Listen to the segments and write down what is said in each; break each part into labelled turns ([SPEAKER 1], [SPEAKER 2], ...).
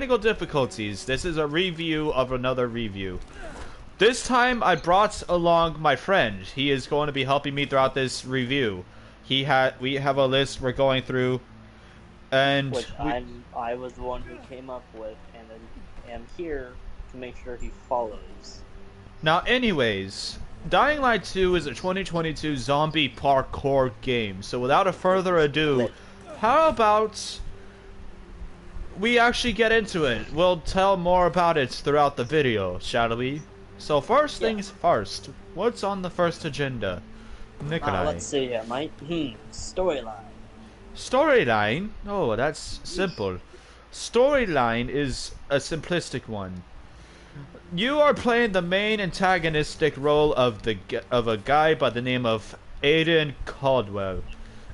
[SPEAKER 1] technical difficulties. This is a review of another review. This time I brought along my friend. He is going to be helping me throughout this review. We have a list we're going through, and
[SPEAKER 2] which I was the one who came up with, and then am here to make sure he follows.
[SPEAKER 1] Now, anyways, Dying Light 2 is a 2022 zombie parkour game. So without a further ado, how about we actually get into it? We'll tell more about it throughout the video, shall we? So first things first, what's on the first agenda? Nikolai.
[SPEAKER 2] Let's see here, mate. Storyline.
[SPEAKER 1] Storyline? Oh, that's simple. Storyline is a simplistic one. You are playing the main antagonistic role of a guy by the name of Aiden Caldwell.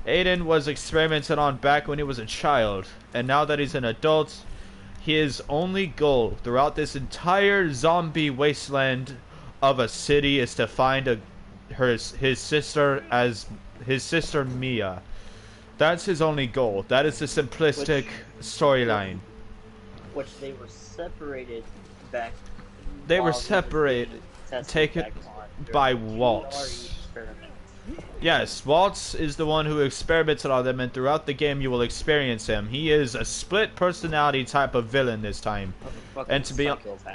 [SPEAKER 1] Aiden was experimented on back when he was a child, and now that he's an adult, his only goal throughout this entire zombie wasteland of a city is to find his sister Mia. That's his only goal. That is the simplistic storyline.
[SPEAKER 2] Which they were separated back.
[SPEAKER 1] They were separated, taken by Waltz. Yes, Waltz is the one who experimented on them, and throughout the game you will experience him. He is a split personality type of villain this time. And to be honest,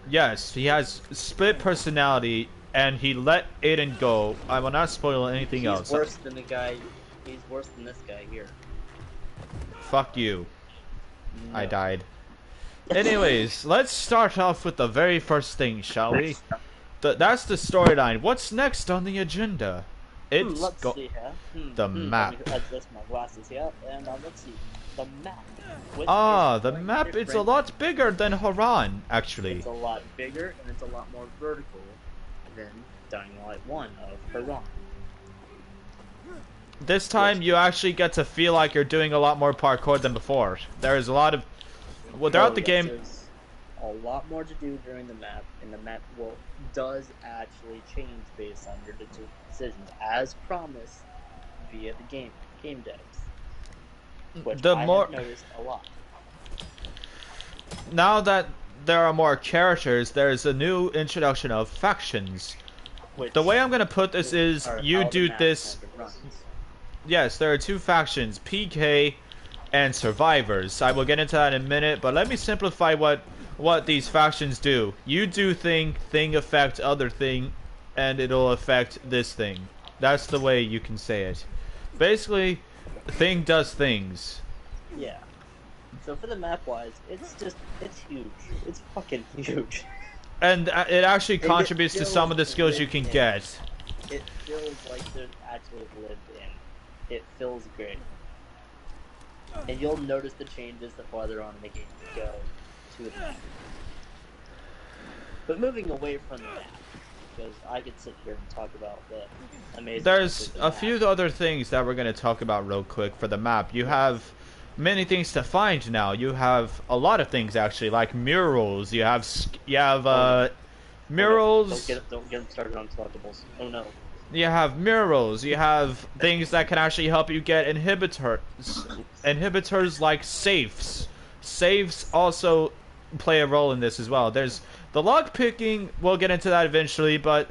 [SPEAKER 1] yes, he has split personality, and he let Aiden go. I will not spoil anything else.
[SPEAKER 2] He's worse than the guy. He's worse than this guy here.
[SPEAKER 1] Fuck you.
[SPEAKER 2] No.
[SPEAKER 1] I died. Anyways, let's start off with the very first thing, shall we? That's the storyline. What's next on the agenda? It's
[SPEAKER 2] let's see here.
[SPEAKER 1] The map.
[SPEAKER 2] Let me adjust my glasses here, and let's see. The map.
[SPEAKER 1] The map is a lot bigger than Haran, actually.
[SPEAKER 2] It's a lot bigger, and it's a lot more vertical than Dying Light 1 of Haran.
[SPEAKER 1] This time, you actually get to feel like you're doing a lot more parkour than before. There is a lot of... Well, throughout the game...
[SPEAKER 2] There's a lot more to do during the map, and the map does actually change based on your decisions, as promised via the game devs. Which I have noticed a lot.
[SPEAKER 1] Now that there are more characters, there's a new introduction of factions. The way I'm going to put this is, you do this... Yes, there are two factions, PK and Survivors. I will get into that in a minute, but let me simplify what these factions do. You do thing affect other thing, and it'll affect this thing. That's the way you can say it. Basically, thing does things.
[SPEAKER 2] Yeah. So for the map-wise, it's huge. It's fucking huge.
[SPEAKER 1] And it actually contributes to some of the skills you can get.
[SPEAKER 2] It feels like they're actually lived in. It feels great. And you'll notice the changes the farther on in the game you go to the map. But moving away from the map, because I could sit here and talk about the amazing...
[SPEAKER 1] There's a few other things that we're going to talk about real quick for the map. You have many things to find now. You have a lot of things, actually, like murals. You have murals...
[SPEAKER 2] Don't get them started on collectibles. Oh no.
[SPEAKER 1] You have murals, you have things that can actually help you get inhibitors. Inhibitors like safes. Safes also play a role in this as well. There's the lock picking, we'll get into that eventually, but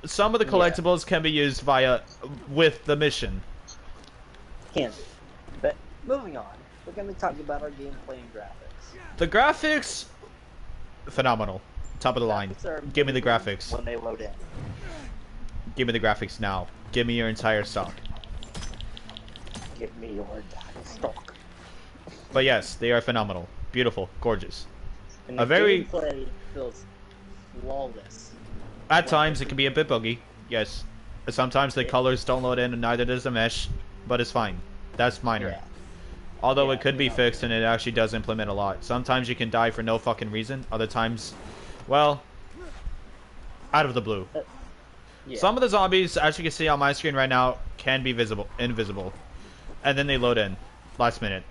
[SPEAKER 1] some of the collectibles can be used with the mission.
[SPEAKER 2] Can be. But moving on, we're going to talk about our gameplay and graphics.
[SPEAKER 1] The graphics, phenomenal. Top of the line. Give me the graphics.
[SPEAKER 2] When they load in.
[SPEAKER 1] Give me the graphics now. Give me your entire stock.
[SPEAKER 2] Give me your entire stock.
[SPEAKER 1] But yes, they are phenomenal. Beautiful. Gorgeous.
[SPEAKER 2] And the gameplay feels flawless.
[SPEAKER 1] At times, it can be a bit buggy. Yes. Sometimes the colors don't load in and neither does the mesh. But it's fine. That's minor.
[SPEAKER 2] Yeah.
[SPEAKER 1] Although it could be fixed and it actually does implement a lot. Sometimes you can die for no fucking reason. Other times, well, out of the blue.
[SPEAKER 2] Yeah.
[SPEAKER 1] Some of the zombies, as you can see on my screen right now, can be invisible. And then they load in. Last minute.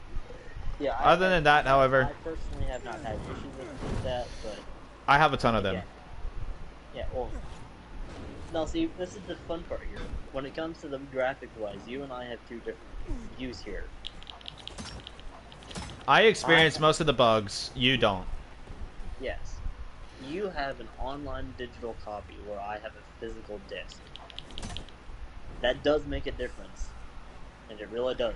[SPEAKER 2] Yeah.
[SPEAKER 1] Other than that, however...
[SPEAKER 2] I personally have not had issues with that, but...
[SPEAKER 1] I have a ton of them.
[SPEAKER 2] Yeah, well... Now see, this is the fun part here. When it comes to the graphic-wise, you and I have two different views here.
[SPEAKER 1] I experience most of the bugs. You don't.
[SPEAKER 2] Yes. You have an online digital copy where I have a physical disc. That does make a difference. And it really does.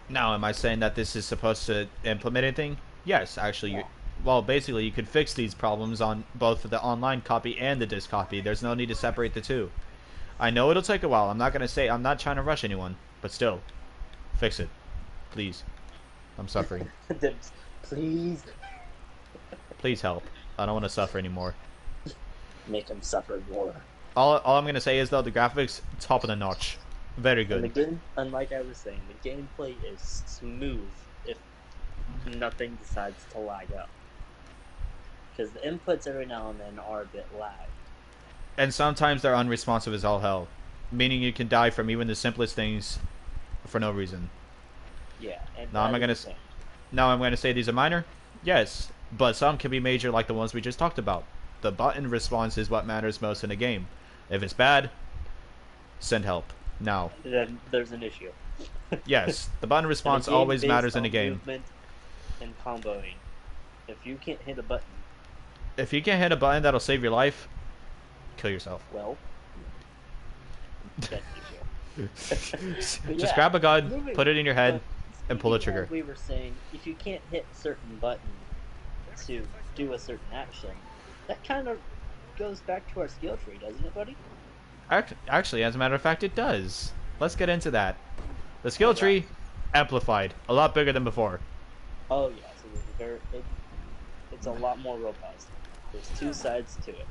[SPEAKER 1] Now, am I saying that this is supposed to implement anything? Yes, actually.
[SPEAKER 2] Yeah.
[SPEAKER 1] Well, basically, you could fix these problems on both the online copy and the disc copy. There's no need to separate the two. I know it'll take a while. I'm not gonna say I'm not trying to rush anyone, but still, fix it, please. I'm suffering.
[SPEAKER 2] Please
[SPEAKER 1] Please help. I don't want to suffer anymore.
[SPEAKER 2] make him suffer more.
[SPEAKER 1] All I'm gonna say is though the graphics top of the notch, very
[SPEAKER 2] And the
[SPEAKER 1] good.
[SPEAKER 2] game, and like I was saying, the gameplay is smooth if nothing decides to lag up. Because the inputs every now and then are a bit lag.
[SPEAKER 1] And sometimes they're unresponsive as all hell, meaning you can die from even the simplest things for no reason.
[SPEAKER 2] Yeah. And
[SPEAKER 1] Now, am I
[SPEAKER 2] that
[SPEAKER 1] gonna
[SPEAKER 2] is the thing.
[SPEAKER 1] Now I'm gonna say these are minor, yes, but some can be major like the ones we just talked about. The button response is what matters most in a game. If it's bad, send help now.
[SPEAKER 2] Then there's an issue.
[SPEAKER 1] Yes, the button
[SPEAKER 2] And a
[SPEAKER 1] response
[SPEAKER 2] game
[SPEAKER 1] always
[SPEAKER 2] based
[SPEAKER 1] matters in a
[SPEAKER 2] on
[SPEAKER 1] game.
[SPEAKER 2] movement and comboing. If you can't hit a button,
[SPEAKER 1] If you can't hit a button that'll save your life, kill yourself.
[SPEAKER 2] well, that's the issue.
[SPEAKER 1] Just
[SPEAKER 2] yeah,
[SPEAKER 1] grab a gun,
[SPEAKER 2] moving-
[SPEAKER 1] put it in your head,
[SPEAKER 2] but
[SPEAKER 1] and pull the
[SPEAKER 2] speaking
[SPEAKER 1] trigger.
[SPEAKER 2] of, we were saying, if you can't hit a certain button to do a certain action, that kind of goes back to our skill tree, doesn't it, buddy?
[SPEAKER 1] Actually, as a matter of fact, it does. Let's get into that. The skill
[SPEAKER 2] Alright.
[SPEAKER 1] tree, amplified, a lot bigger than before.
[SPEAKER 2] Oh yeah, so it's a lot more robust. There's two sides to it.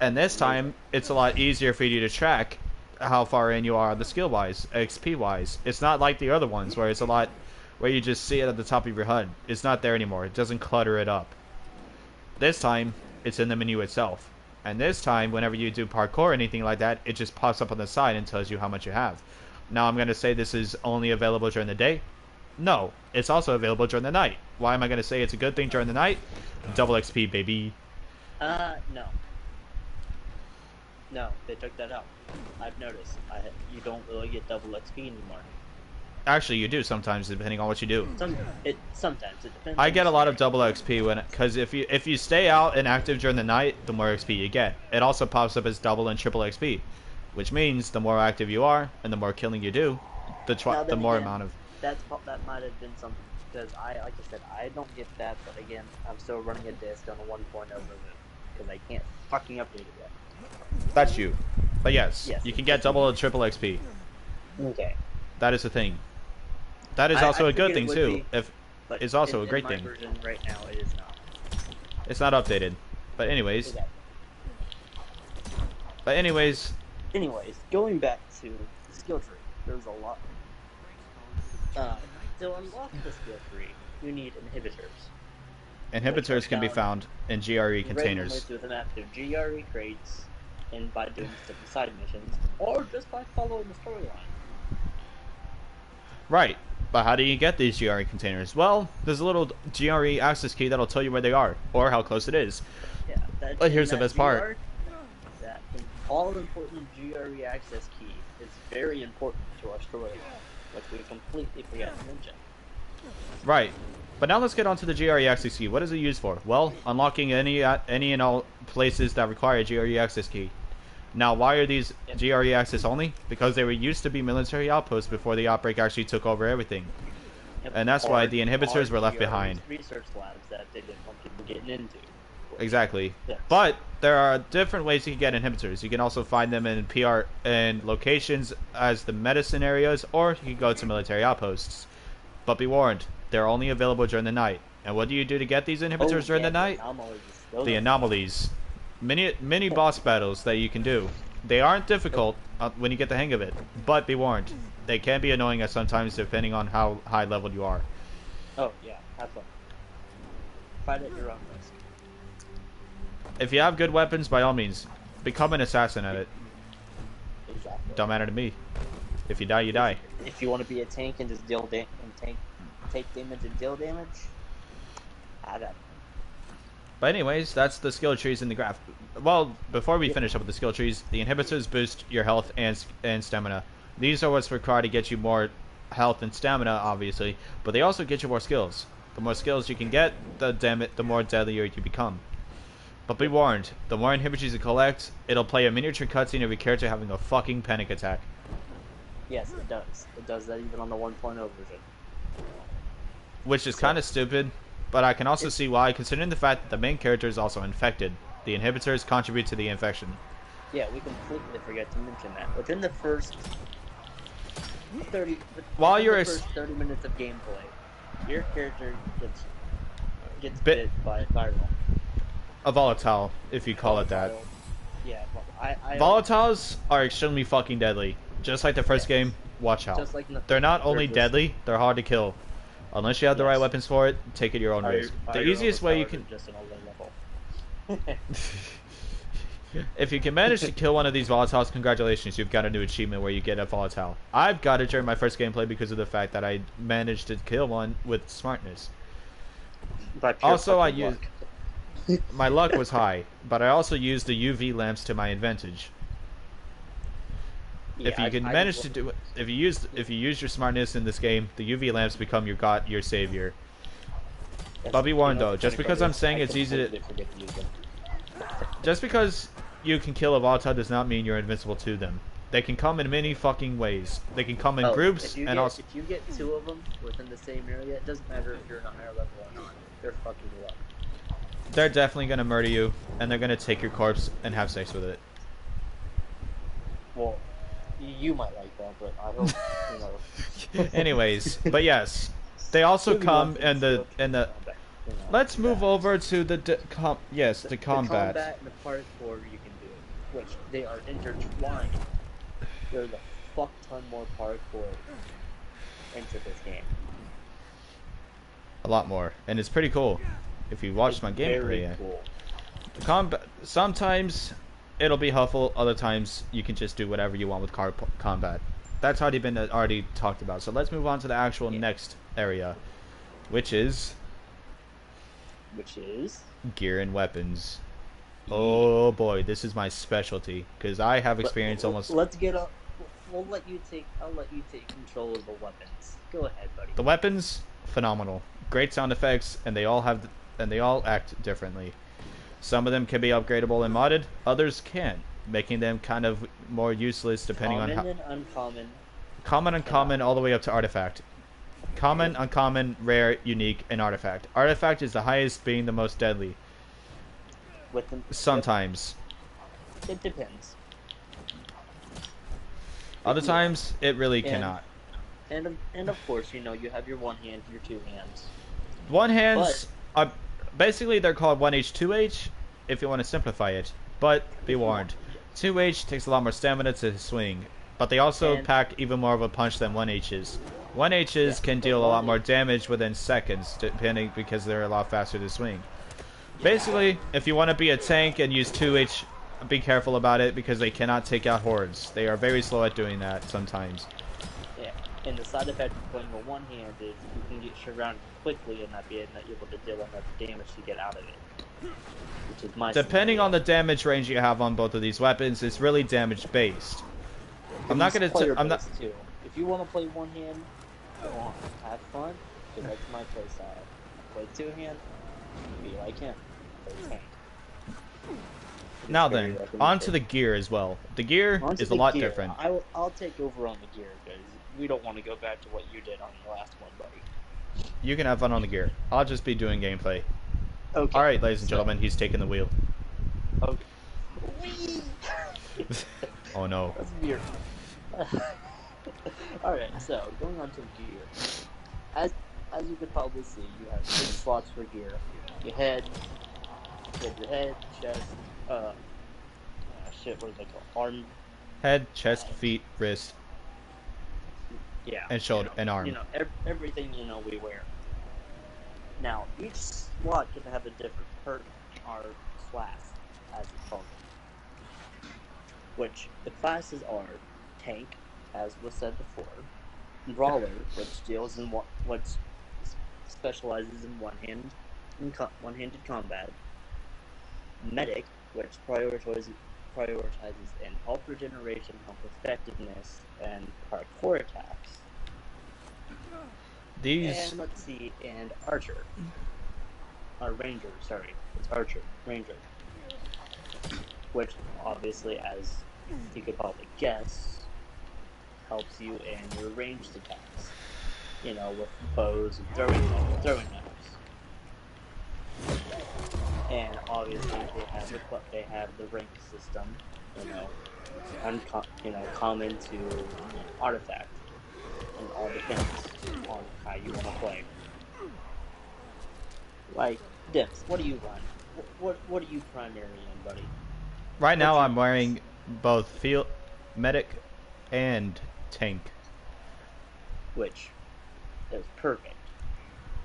[SPEAKER 1] And this time, it's a lot easier for you to track how far in you are the skill wise, XP wise. It's not like the other ones where it's a lot where you just see it at the top of your HUD. It's not there anymore. It doesn't clutter it up. This time, it's in the menu itself. And this time, whenever you do parkour or anything like that, it just pops up on the side and tells you how much you have. Now, I'm going to say this is only available during the day. No, it's also available during the night. Why am I going to say it's a good thing during the night? Double XP, baby.
[SPEAKER 2] No. No, they took that out. I've noticed. You don't really get double XP anymore.
[SPEAKER 1] Actually, you do sometimes, depending on what you do.
[SPEAKER 2] Sometimes it depends.
[SPEAKER 1] I
[SPEAKER 2] on
[SPEAKER 1] get
[SPEAKER 2] the
[SPEAKER 1] a lot of
[SPEAKER 2] scenario.
[SPEAKER 1] double XP because if you stay out and active during the night, the more XP you get. It also pops up as double and triple XP, which means the more active you are and the more killing you do,
[SPEAKER 2] Now,
[SPEAKER 1] the
[SPEAKER 2] then
[SPEAKER 1] more
[SPEAKER 2] again,
[SPEAKER 1] amount of.
[SPEAKER 2] that might have been something because like I said, I don't get that, but again, I'm still running a disc on a 1.0 version because I can't fucking update it yet.
[SPEAKER 1] That's you. But yes,
[SPEAKER 2] Yes.
[SPEAKER 1] you can get double and triple XP.
[SPEAKER 2] Okay.
[SPEAKER 1] That is a thing. That is
[SPEAKER 2] I
[SPEAKER 1] also a good
[SPEAKER 2] figured
[SPEAKER 1] thing
[SPEAKER 2] it would
[SPEAKER 1] too.
[SPEAKER 2] be,
[SPEAKER 1] If
[SPEAKER 2] But
[SPEAKER 1] It's also a great
[SPEAKER 2] in my
[SPEAKER 1] thing.
[SPEAKER 2] version right now, it is not.
[SPEAKER 1] it's not updated. But anyways,
[SPEAKER 2] Exactly. Anyways, going back to the skill tree, there's a lot. To unlock the skill tree, you need inhibitors.
[SPEAKER 1] inhibitors can be found in GRE
[SPEAKER 2] Randomly
[SPEAKER 1] containers.
[SPEAKER 2] through the map through GRE crates, and by doing different side missions, or just by following the storyline.
[SPEAKER 1] Right. But how do you get these GRE containers? Well, there's a little GRE access key that'll tell you where they are, or how close it is.
[SPEAKER 2] Yeah, that,
[SPEAKER 1] But here's the
[SPEAKER 2] that
[SPEAKER 1] best part.
[SPEAKER 2] That all-important GRE access key is very important to our storyline, which we completely forgot to mention.
[SPEAKER 1] Right. But now let's get on to the GRE access key. What is it used for? Well, unlocking any and all places that require a GRE access key. Now, why are these
[SPEAKER 2] Yep.
[SPEAKER 1] GRE access only? Because they were used to be military outposts before the outbreak actually took over everything.
[SPEAKER 2] Yep.
[SPEAKER 1] And that's why
[SPEAKER 2] Or-
[SPEAKER 1] the inhibitors
[SPEAKER 2] or
[SPEAKER 1] were left
[SPEAKER 2] GRE
[SPEAKER 1] behind.
[SPEAKER 2] Research labs that they didn't want people getting into.
[SPEAKER 1] Exactly.
[SPEAKER 2] Yes.
[SPEAKER 1] But there are different ways you can get inhibitors. You can also find them in PR and locations as the medicine areas, or you can go to military outposts. But be warned, they're only available during the night. And what do you do to get these inhibitors during the night? The anomalies. Many boss battles that you can do. They aren't difficult when you get the hang of it, but be warned, they can be annoying at sometimes depending on how high leveled you are.
[SPEAKER 2] Oh yeah, have fun. Fight at your own risk.
[SPEAKER 1] If you have good weapons, by all means, become an assassin at it.
[SPEAKER 2] Exactly.
[SPEAKER 1] Don't matter to me. If you die, you die.
[SPEAKER 2] If you want to be a tank and just take damage and deal damage, have that.
[SPEAKER 1] But anyways, that's the skill trees in the graph. Well, before we finish up with the skill trees, the inhibitors boost your health and stamina. These are what's required to get you more health and stamina, obviously, but they also get you more skills. The more skills you can get, the more deadlier you become. But be warned, the more inhibitors you collect, it'll play a miniature cutscene of your character having a fucking panic attack.
[SPEAKER 2] Yes, it does. It does that even on the 1.0 version.
[SPEAKER 1] Which is kind of stupid, but I can also see why, considering the fact that the main character is also infected. The inhibitors contribute to the infection.
[SPEAKER 2] Yeah, we completely forget to mention that. Within the first 30,
[SPEAKER 1] While
[SPEAKER 2] within
[SPEAKER 1] you're
[SPEAKER 2] the first 30 minutes of gameplay, your character gets
[SPEAKER 1] Bit-
[SPEAKER 2] bit by a viral.
[SPEAKER 1] a volatile, if you call it that.
[SPEAKER 2] Viral. Yeah, I
[SPEAKER 1] Volatiles are extremely fucking deadly. Just like the first game, watch out.
[SPEAKER 2] Just like in the
[SPEAKER 1] They're not only
[SPEAKER 2] third
[SPEAKER 1] deadly, they're hard to kill. Unless you have the right
[SPEAKER 2] Yes.
[SPEAKER 1] weapons for it, take it your own risk. The easiest way you can...
[SPEAKER 2] just an older level.
[SPEAKER 1] If you can manage to kill one of these volatiles, congratulations, you've got a new achievement where you get a volatile. I've got it during my first gameplay because of the fact that I managed to kill one with smartness.
[SPEAKER 2] By pure
[SPEAKER 1] Also, I
[SPEAKER 2] fucking
[SPEAKER 1] used...
[SPEAKER 2] luck.
[SPEAKER 1] My luck was high, but I also used the UV lamps to my advantage.
[SPEAKER 2] Yeah,
[SPEAKER 1] If you can
[SPEAKER 2] I
[SPEAKER 1] manage
[SPEAKER 2] just-
[SPEAKER 1] to do it, if you use your smartness in this game, the UV lamps become your savior. But be warned though, just because I'm saying it's easy to,
[SPEAKER 2] completely forget to use them.
[SPEAKER 1] just because you can kill a volatile does not mean you're invincible to them. They can come in many fucking ways. They can come in
[SPEAKER 2] Oh,
[SPEAKER 1] groups
[SPEAKER 2] if you
[SPEAKER 1] and
[SPEAKER 2] get,
[SPEAKER 1] also
[SPEAKER 2] if you get two of them within the same area, it doesn't matter if you're in a higher level or not. They're fucking luck.
[SPEAKER 1] they're definitely gonna murder you and they're gonna take your corpse and have sex with it.
[SPEAKER 2] Well, you might like that, but I hope you know.
[SPEAKER 1] Anyways, but yes, they also
[SPEAKER 2] Moving
[SPEAKER 1] come
[SPEAKER 2] on
[SPEAKER 1] in the
[SPEAKER 2] combat, you know,
[SPEAKER 1] Let's move
[SPEAKER 2] that.
[SPEAKER 1] over to the
[SPEAKER 2] The
[SPEAKER 1] combat.
[SPEAKER 2] combat and the parkour you can do, which they are intertwined. There's a fuck ton more parkour into this game.
[SPEAKER 1] A lot more, and it's pretty cool. If you watch my
[SPEAKER 2] Very
[SPEAKER 1] gameplay,
[SPEAKER 2] cool.
[SPEAKER 1] combat. Sometimes it'll be helpful. Other times you can just do whatever you want with combat. That's already been talked about. So let's move on to the actual next area, which is gear and weapons. Oh boy, this is my specialty because I have experience almost.
[SPEAKER 2] Let's get up. I'll let you take control of the weapons. Go ahead, buddy.
[SPEAKER 1] The weapons, phenomenal. Great sound effects, and they all act differently. Some of them can be upgradable and modded, others can't, making them kind of more useless depending on how.
[SPEAKER 2] Common and uncommon.
[SPEAKER 1] Common, uncommon, all the way up to artifact. Common, uncommon, rare, unique, and artifact. Artifact is the highest, being the most deadly.
[SPEAKER 2] With them,
[SPEAKER 1] Sometimes.
[SPEAKER 2] it depends.
[SPEAKER 1] Other times, it really
[SPEAKER 2] And-
[SPEAKER 1] cannot.
[SPEAKER 2] And of course, you know, you have your one hand, your two hands.
[SPEAKER 1] One hands are basically they're called 1H, 2H, if you want to simplify it. But be warned, 2H takes a lot more stamina to swing, but they also
[SPEAKER 2] And-
[SPEAKER 1] pack even more of a punch than 1H's. 1H's
[SPEAKER 2] Yeah,
[SPEAKER 1] can
[SPEAKER 2] but
[SPEAKER 1] deal a lot
[SPEAKER 2] 1H
[SPEAKER 1] more damage within seconds, depending because they're a lot faster to swing. Basically, if you want to be a tank and use 2H, be careful about it because they cannot take out hordes. They are very slow at doing that sometimes.
[SPEAKER 2] Yeah. And the side effect of playing with one hand is you can get surrounded quickly and not be able to deal enough damage to get out of it. Which is my
[SPEAKER 1] Depending
[SPEAKER 2] scenario.
[SPEAKER 1] on the damage range you have on both of these weapons, it's really damage based. I'm not gonna. I'm not.
[SPEAKER 2] Too. If you want to play one hand, go on, have fun. Because that's my play style. Play two hand, be like him. Play tank. It's
[SPEAKER 1] Now
[SPEAKER 2] very
[SPEAKER 1] then,
[SPEAKER 2] recommended.
[SPEAKER 1] on to the gear as well. The gear
[SPEAKER 2] Onto
[SPEAKER 1] is a
[SPEAKER 2] the
[SPEAKER 1] lot
[SPEAKER 2] gear.
[SPEAKER 1] different.
[SPEAKER 2] I'll take over on the gear because we don't want to go back to what you did on the last one, buddy.
[SPEAKER 1] You can have fun on the gear. I'll just be doing gameplay.
[SPEAKER 2] Okay.
[SPEAKER 1] Alright, ladies and
[SPEAKER 2] so-
[SPEAKER 1] gentlemen, he's taking the wheel.
[SPEAKER 2] Okay. Whee!
[SPEAKER 1] Oh no.
[SPEAKER 2] That's weird. Alright, so going on to gear. As you could probably see, you have 6 slots for gear. Your head, chest, shit, what is it called? Arm,
[SPEAKER 1] Head, chest, feet, wrist,
[SPEAKER 2] yeah.
[SPEAKER 1] and shoulder,
[SPEAKER 2] you know,
[SPEAKER 1] and arm.
[SPEAKER 2] You know, everything we wear. Now, each slot can have a different perk or class, as it's called. Which the classes are tank, as was said before, brawler, which deals in what specializes in one-handed combat, medic, which prioritizes in health regeneration, health effectiveness, and parkour attacks,
[SPEAKER 1] These
[SPEAKER 2] And let's see, and Archer. Or Ranger, sorry. It's Archer. Ranger. Which, obviously, as you could probably guess, helps you in your ranged attacks. You know, with bows and throwing knives. And obviously they have the rank system, common to artifact, and all depends on how you want to play. Like Dips, what do you run? What are you primarily in, buddy?
[SPEAKER 1] right now I'm wearing both field medic and tank.
[SPEAKER 2] Which is perfect.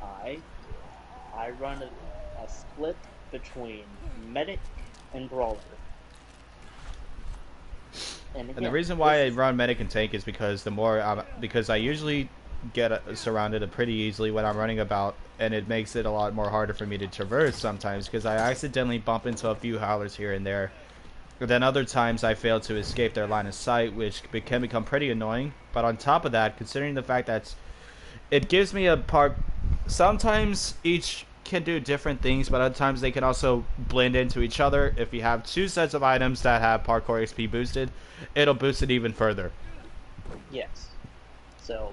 [SPEAKER 2] I run a split between medic and brawler. And
[SPEAKER 1] And the reason why I run medic and tank is because because I usually get surrounded pretty easily when I'm running about, and it makes it a lot more harder for me to traverse sometimes because I accidentally bump into a few howlers here and there. But then other times I fail to escape their line of sight, which can become pretty annoying. But on top of that, considering the fact that it gives me a part, sometimes each can do different things, but other times they can also blend into each other. If you have two sets of items that have parkour XP boosted, it'll boost it even further.
[SPEAKER 2] Yes. So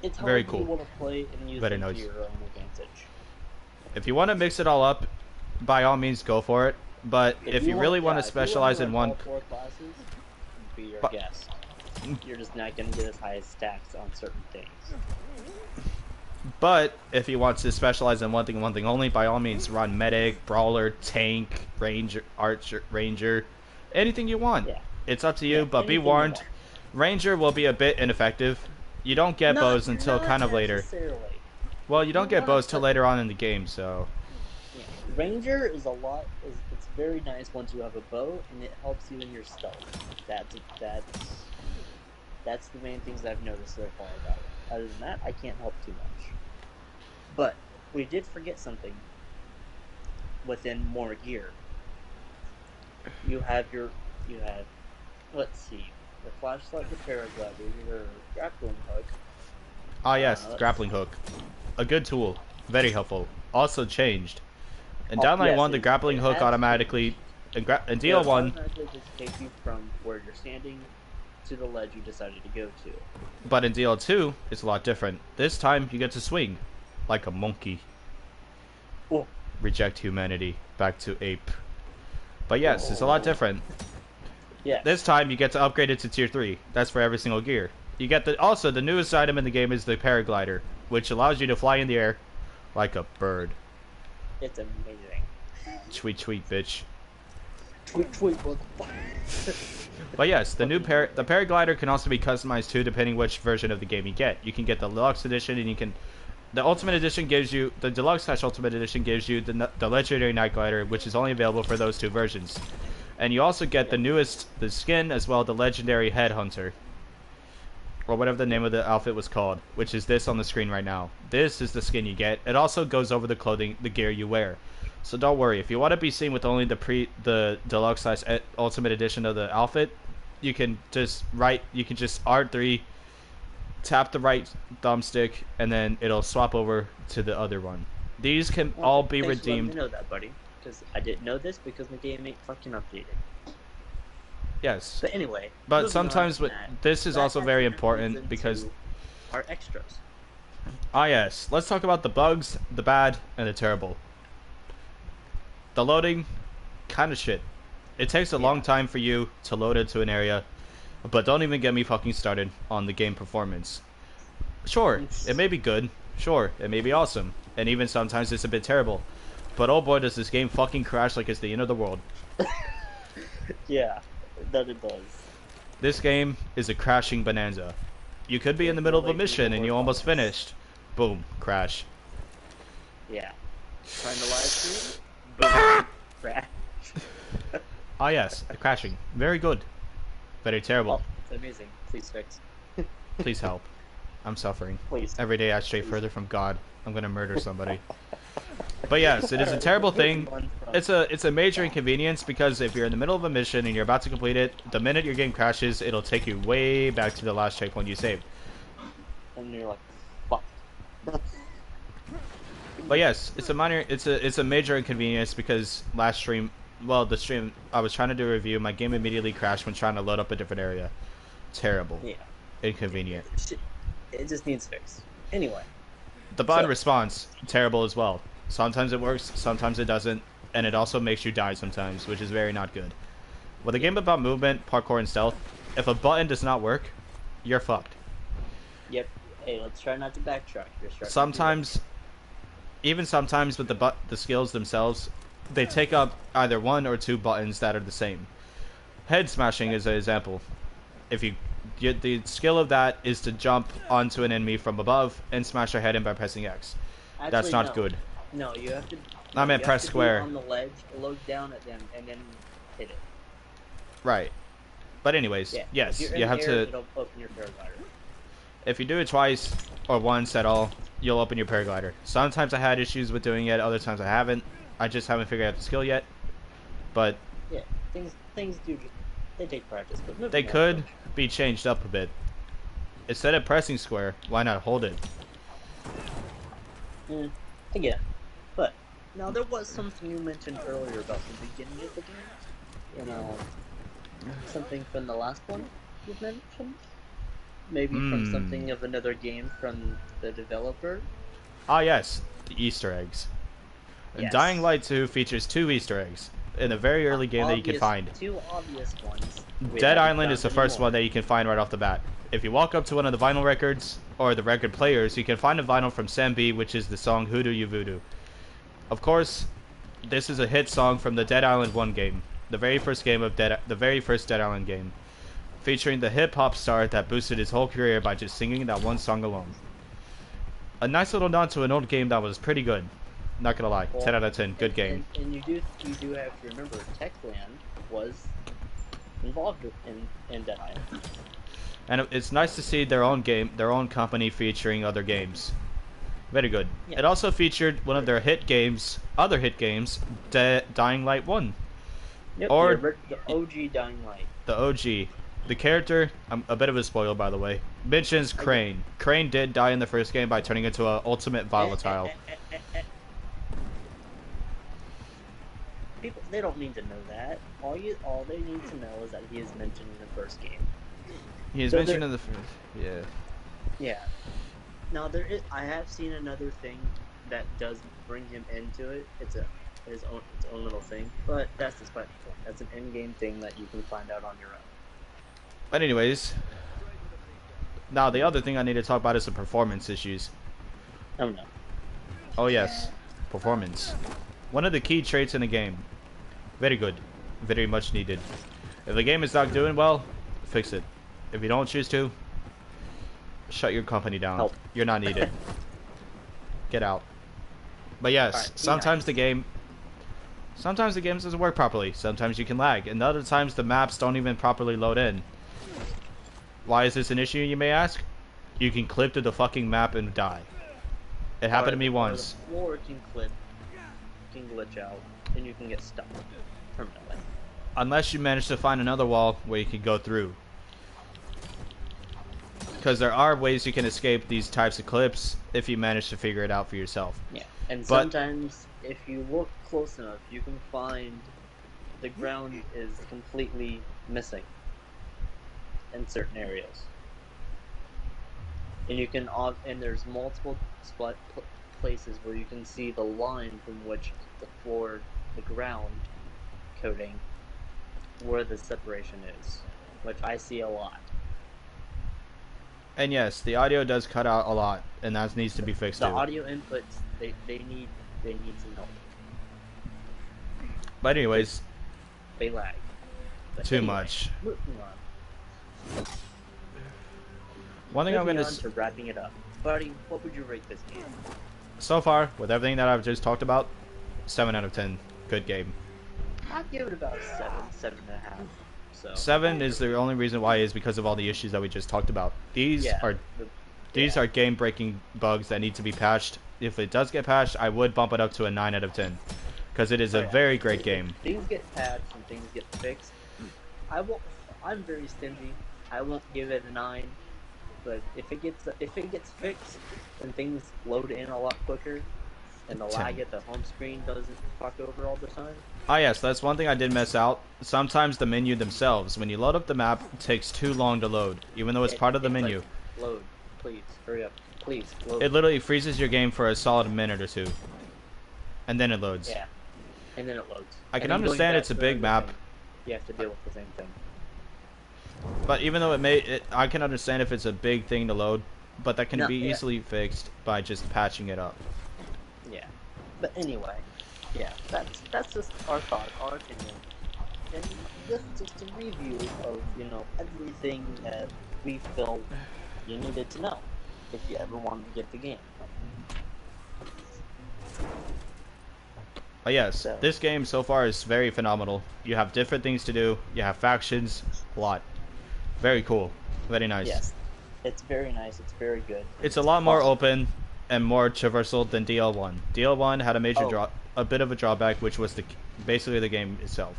[SPEAKER 2] it's how
[SPEAKER 1] Very
[SPEAKER 2] you
[SPEAKER 1] cool.
[SPEAKER 2] want to play and use it to your own advantage.
[SPEAKER 1] If you want to mix it all up, by all means go for it. But if you really want to specialize in one,
[SPEAKER 2] all four classes, be your guess. You're just not going to get as high as stacks on certain things.
[SPEAKER 1] but if you want to specialize in one thing only, by all means run medic, brawler, tank, ranger, archer, ranger, anything you want.
[SPEAKER 2] Yeah.
[SPEAKER 1] It's up to you,
[SPEAKER 2] Yeah,
[SPEAKER 1] but be
[SPEAKER 2] anything you
[SPEAKER 1] warned,
[SPEAKER 2] want.
[SPEAKER 1] ranger will be a bit ineffective. You don't get bows until
[SPEAKER 2] Not
[SPEAKER 1] kind of later.
[SPEAKER 2] necessarily.
[SPEAKER 1] Well, you don't get
[SPEAKER 2] Not
[SPEAKER 1] bows till
[SPEAKER 2] but-
[SPEAKER 1] later on in the game, so
[SPEAKER 2] Yeah. Ranger is it's very nice once you have a bow, and it helps you in your stealth. That's the main things I've noticed so far about it. Other than that, I can't help too much. But we did forget something within more gear. You have let's see, the flashlight, the paraglider, your grappling hook.
[SPEAKER 1] ah yes,
[SPEAKER 2] let's
[SPEAKER 1] grappling hook, a good tool, very helpful. Also changed. In
[SPEAKER 2] Oh,
[SPEAKER 1] Downline
[SPEAKER 2] yes,
[SPEAKER 1] 1, the
[SPEAKER 2] it-
[SPEAKER 1] grappling
[SPEAKER 2] it
[SPEAKER 1] hook
[SPEAKER 2] has
[SPEAKER 1] automatically, in
[SPEAKER 2] It'll
[SPEAKER 1] DL1,
[SPEAKER 2] automatically just take you from where you're standing to the ledge you decided to go to.
[SPEAKER 1] but in DL2, it's a lot different. This time, you get to swing, like a monkey.
[SPEAKER 2] Oh.
[SPEAKER 1] Reject humanity, back to ape. But yes, it's a lot different.
[SPEAKER 2] Yeah.
[SPEAKER 1] This time, you get to upgrade it to tier 3. That's for every single gear. You get also the newest item in the game is the paraglider, which allows you to fly in the air like a bird.
[SPEAKER 2] It's amazing.
[SPEAKER 1] Tweet, tweet, bitch.
[SPEAKER 2] Tweet, what the fuck?
[SPEAKER 1] But yes, the paraglider can also be customized too, depending which version of the game you get. You can get the deluxe edition, and the ultimate edition gives you the deluxe / ultimate edition gives you the legendary night glider, which is only available for those two versions. And you also get the skin as well, the legendary headhunter, or whatever the name of the outfit was called, which is this on the screen right now. This is the skin you get. It also goes over the gear you wear. So don't worry, if you want to be seen with only the deluxe / ultimate edition of the outfit, you can just R3, tap the right thumbstick, and then it'll swap over to the other one. These can all be
[SPEAKER 2] Thanks for letting
[SPEAKER 1] redeemed.
[SPEAKER 2] me know that, buddy. Because I didn't know this because my game ain't fucking updated.
[SPEAKER 1] Yes,
[SPEAKER 2] But anyway.
[SPEAKER 1] but
[SPEAKER 2] moving on
[SPEAKER 1] sometimes
[SPEAKER 2] from
[SPEAKER 1] this is
[SPEAKER 2] that
[SPEAKER 1] also
[SPEAKER 2] has
[SPEAKER 1] very
[SPEAKER 2] leads
[SPEAKER 1] important
[SPEAKER 2] into
[SPEAKER 1] because
[SPEAKER 2] our extras.
[SPEAKER 1] yes, let's talk about the bugs, the bad, and the terrible. The loading, kind of shit. It takes a long time for you to load into an area, but don't even get me fucking started on the game performance. Sure, it may be good. Sure, it may be awesome. And even sometimes it's a bit terrible. But oh boy, does this game fucking crash like it's the end of the world.
[SPEAKER 2] Yeah, that it does.
[SPEAKER 1] This game is a crashing bonanza. You could be in the middle of a mission and you almost finished. Boom, crash.
[SPEAKER 2] Yeah. Trying to live stream? Boom. Crash.
[SPEAKER 1] Ah yes, crashing. Very good. Very terrible.
[SPEAKER 2] Oh, it's amazing. Please fix.
[SPEAKER 1] Please help. I'm suffering.
[SPEAKER 2] Please.
[SPEAKER 1] Every day I stray further from God. I'm gonna murder somebody. But yes, it is a terrible thing. It's a major inconvenience because if you're in the middle of a mission and you're about to complete it, the minute your game crashes, it'll take you way back to the last checkpoint you saved.
[SPEAKER 2] And you're like,
[SPEAKER 1] But yes, it's a minor, it's a major inconvenience because last stream, well, the stream I was trying to do a review, my game immediately crashed when trying to load up a different area. Terrible,
[SPEAKER 2] Yeah,
[SPEAKER 1] inconvenient.
[SPEAKER 2] it just needs fixed. Anyway,
[SPEAKER 1] The button response terrible as well. Sometimes it works, sometimes it doesn't, and it also makes you die sometimes, which is very not good. With a game about movement, parkour, and stealth, if a button does not work, you're fucked.
[SPEAKER 2] yep. Hey, let's try not to backtrack.
[SPEAKER 1] Sometimes, even sometimes with the skills themselves, they take up either one or two buttons that are the same. Head smashing is an example. If you the skill of that is to jump onto an enemy from above and smash their head in by pressing X.
[SPEAKER 2] Actually,
[SPEAKER 1] That's not
[SPEAKER 2] no.
[SPEAKER 1] good.
[SPEAKER 2] No, you have to.
[SPEAKER 1] I meant
[SPEAKER 2] you
[SPEAKER 1] press
[SPEAKER 2] have to
[SPEAKER 1] square.
[SPEAKER 2] Be on the ledge, look down at them, and then hit it.
[SPEAKER 1] Right. But anyways,
[SPEAKER 2] Yeah.
[SPEAKER 1] yes,
[SPEAKER 2] if you're
[SPEAKER 1] you
[SPEAKER 2] in
[SPEAKER 1] have
[SPEAKER 2] air,
[SPEAKER 1] to.
[SPEAKER 2] It'll open your paraglider.
[SPEAKER 1] If you do it twice or once at all, you'll open your paraglider. Sometimes I had issues with doing it, other times I haven't. I just haven't figured out the skill yet. But
[SPEAKER 2] Yeah, things do. They take practice, but moving
[SPEAKER 1] they
[SPEAKER 2] on.
[SPEAKER 1] could be changed up a bit. Instead of pressing square, why not hold it?
[SPEAKER 2] Again, but now there was something you mentioned earlier about the beginning of the game. You know, something from the last one you mentioned. Maybe from something of another game from the developer.
[SPEAKER 1] Ah yes, the Easter eggs.
[SPEAKER 2] Yes.
[SPEAKER 1] Dying Light 2 features 2 Easter eggs in a very early game that you can find.
[SPEAKER 2] Two obvious ones.
[SPEAKER 1] Dead Island is the first one that you can find right off the bat. If you walk up to one of the vinyl records, or the record players, you can find a vinyl from Sam B, which is the song Hoodoo You Voodoo. Of course, this is a hit song from the Dead Island 1 game, the very first Dead Island game, featuring the hip-hop star that boosted his whole career by just singing that one song alone. A nice little nod to an old game that was pretty good. Not gonna lie, 10 out of 10, good game.
[SPEAKER 2] And you do have to remember, Techland was involved in Dead Island.
[SPEAKER 1] And it's nice to see their own game, their own company featuring other games. Very good.
[SPEAKER 2] Yeah.
[SPEAKER 1] It also featured one of their hit games, other hit games, Dying Light 1.
[SPEAKER 2] Yep,
[SPEAKER 1] Or
[SPEAKER 2] the OG Dying Light.
[SPEAKER 1] the OG. The character, a bit of a spoiler by the way, mentions Crane. Crane did die in the first game by turning into an ultimate volatile.
[SPEAKER 2] People, they don't need to know that. All they need to know is that he is mentioned in the first game.
[SPEAKER 1] He is mentioned in the first, yeah.
[SPEAKER 2] Yeah. Now I have seen another thing that does bring him into it. It's its own little thing, but that's despite the point. That's an in-game thing that you can find out on your own.
[SPEAKER 1] But anyways, now the other thing I need to talk about is the performance issues.
[SPEAKER 2] Oh no.
[SPEAKER 1] Oh yes, performance. One of the key traits in the game. Very good. Very much needed. If the game is not doing well, fix it. If you don't choose to, shut your company down.
[SPEAKER 2] Help.
[SPEAKER 1] You're not needed. Get out. But yes,
[SPEAKER 2] Alright,
[SPEAKER 1] sometimes the game doesn't work properly. Sometimes you can lag, and other times the maps don't even properly load in. Why is this an issue, you may ask? You can clip to the fucking map and die. It happened to me once.
[SPEAKER 2] The floor can clip, can glitch out, and you can get stuck permanently.
[SPEAKER 1] Unless you manage to find another wall where you can go through. Because there are ways you can escape these types of clips if you manage to figure it out for yourself.
[SPEAKER 2] Yeah, and sometimes if you look close enough, you can find the ground is completely missing in certain areas. And you can and there's multiple places where you can see the line from which the floor, the ground coating, where the separation is, which I see a lot.
[SPEAKER 1] And yes, the audio does cut out a lot, and that needs to be fixed
[SPEAKER 2] The
[SPEAKER 1] too.
[SPEAKER 2] audio inputs, they need some help.
[SPEAKER 1] But anyways,
[SPEAKER 2] They lag. But
[SPEAKER 1] too
[SPEAKER 2] anyway,
[SPEAKER 1] much.
[SPEAKER 2] Moving on.
[SPEAKER 1] One thing I'm
[SPEAKER 2] Moving
[SPEAKER 1] gonna
[SPEAKER 2] on to wrapping it up. Buddy, what would you rate this game?
[SPEAKER 1] so far with everything that I've just talked about, 7 out of 10. Good game.
[SPEAKER 2] I'd give it about 7.5. So
[SPEAKER 1] 7 is the only reason why is because of all the issues that we just talked about. These are game-breaking bugs that need to be patched. If it does get patched, I would bump it up to a 9 out of 10 because it is a very great game.
[SPEAKER 2] Things get patched and things get fixed. I'm very stingy. I won't give it a 9. But if it gets fixed, then things load in a lot quicker, and the lag at the home screen doesn't fuck over all the time.
[SPEAKER 1] Ah, yes, that's one thing I did miss out. Sometimes the menu themselves, when you load up the map, it takes too long to load, even though it's part of the
[SPEAKER 2] It's
[SPEAKER 1] menu.
[SPEAKER 2] like, load, please, hurry up, please, load.
[SPEAKER 1] It literally freezes your game for a solid minute or two, and then it loads.
[SPEAKER 2] Yeah, and then it loads.
[SPEAKER 1] I can
[SPEAKER 2] And then going
[SPEAKER 1] understand
[SPEAKER 2] back
[SPEAKER 1] it's a
[SPEAKER 2] to
[SPEAKER 1] big
[SPEAKER 2] the
[SPEAKER 1] map,
[SPEAKER 2] thing, you have to deal with the same thing.
[SPEAKER 1] but even though I can understand if it's a big thing to load, but that can be easily fixed by just patching it up.
[SPEAKER 2] Yeah, but anyway, yeah, that's just our thought, our opinion, and this is just a review of everything that we felt you needed to know if you ever wanted to get the game.
[SPEAKER 1] Yes,
[SPEAKER 2] So.
[SPEAKER 1] this game so far is very phenomenal. You have different things to do. You have factions, a lot. Very cool. Very nice.
[SPEAKER 2] Yes, it's very nice. It's very good.
[SPEAKER 1] It's a lot more open and more traversal than DL1. DL1 had a major a bit of a drawback, which was basically the game itself.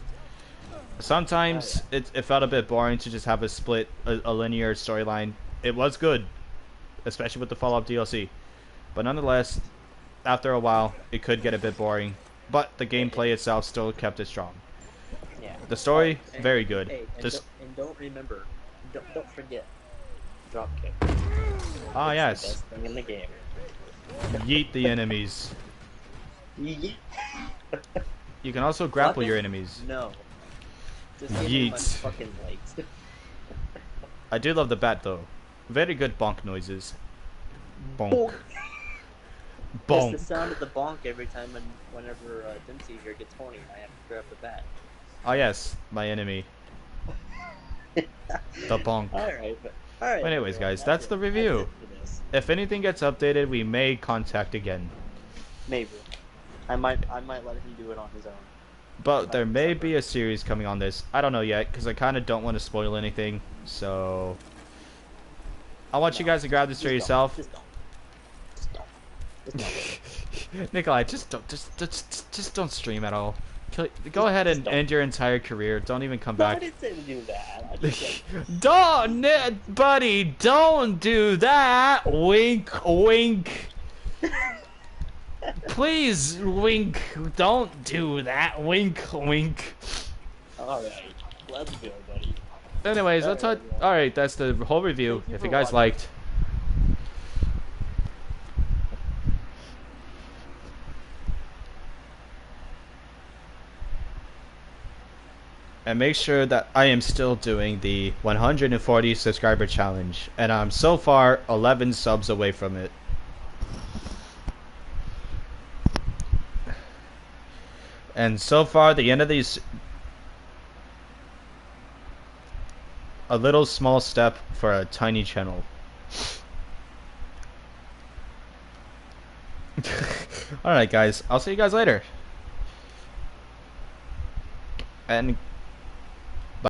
[SPEAKER 1] Sometimes it felt a bit boring to just have a linear storyline. It was good, especially with the Fallout DLC, but nonetheless, after a while, it could get a bit boring. But the gameplay itself still kept it strong.
[SPEAKER 2] Yeah.
[SPEAKER 1] The story, very good.
[SPEAKER 2] Hey, don't remember, don't forget, dropkick.
[SPEAKER 1] Ah, yes.
[SPEAKER 2] The best thing in the game.
[SPEAKER 1] Yeet the enemies.
[SPEAKER 2] Yeah.
[SPEAKER 1] You can also grapple your enemies.
[SPEAKER 2] No. Just hit him on
[SPEAKER 1] Yeet.
[SPEAKER 2] fucking legs.
[SPEAKER 1] I do love the bat though. Very good bonk noises. Bonk.
[SPEAKER 2] Bonk.
[SPEAKER 1] Bonk.
[SPEAKER 2] It's the sound of the bonk every time whenever Dempsey here gets horny. I have to grab the bat.
[SPEAKER 1] Ah, yes, my enemy. The bonk.
[SPEAKER 2] Alright.
[SPEAKER 1] But anyways, guys, that's the review.
[SPEAKER 2] That's it for this.
[SPEAKER 1] If anything gets updated, we may contact again.
[SPEAKER 2] Maybe. I might let him do it on his own.
[SPEAKER 1] But there may be a series coming on this. I don't know yet, because I kind of don't want to spoil anything. So I want you guys to grab this for yourself.
[SPEAKER 2] Just don't. Just don't.
[SPEAKER 1] Nikolai, just don't stream at all. Go ahead and end your entire career. Don't even come
[SPEAKER 2] No, I
[SPEAKER 1] back.
[SPEAKER 2] didn't say to do that. I just said,
[SPEAKER 1] Don't, buddy, don't do that. Wink, wink. Please, wink. Don't do that. Wink, wink.
[SPEAKER 2] alright. Let's go, buddy.
[SPEAKER 1] Anyways, alright, that's the whole review. If you guys liked. And make sure that I am still doing the 140 subscriber challenge. And I'm so far 11 subs away from it. And so far, the end of these... A little small step for a tiny channel. Alright guys, I'll see you guys later. And